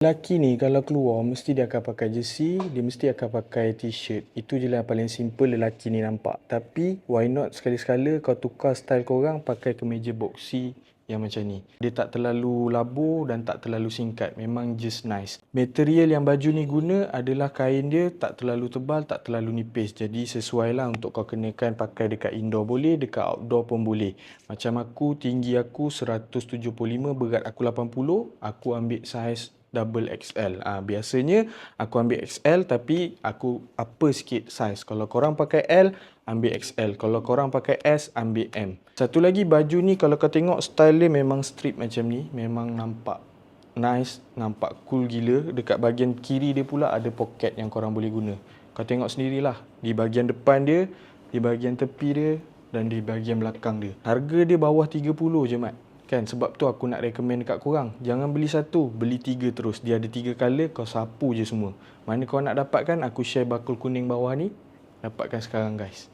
Lelaki ni kalau keluar mesti dia akan pakai jersey, dia mesti akan pakai t-shirt. Itu je lah paling simple lelaki ni nampak. Tapi why not sekali-sekala kau tukar style korang pakai kemeja boxy yang macam ni. Dia tak terlalu labur dan tak terlalu singkat. Memang just nice. Material yang baju ni guna adalah kain dia tak terlalu tebal, tak terlalu nipis. Jadi sesuai lah untuk kau kenakan pakai dekat indoor boleh, dekat outdoor pun boleh. Macam aku, tinggi aku 175, berat aku 80, aku ambil saiz double XL. Biasanya aku ambil XL tapi aku apa sikit saiz. Kalau korang pakai L, ambil XL. Kalau korang pakai S, ambil M. Satu lagi baju ni kalau kau tengok style dia memang strip macam ni. Memang nampak nice, nampak cool gila. Dekat bahagian kiri dia pula ada poket yang korang boleh guna. Kau tengok sendirilah. Di bahagian depan dia, di bahagian tepi dia dan di bahagian belakang dia. Harga dia bawah 30 je mat. Kan, sebab tu aku nak recommend dekat korang. Jangan beli satu, beli 3 terus. Dia ada 3 color, kau sapu je semua. Mana kau nak dapatkan, aku share bakul kuning bawah ni. Dapatkan sekarang guys.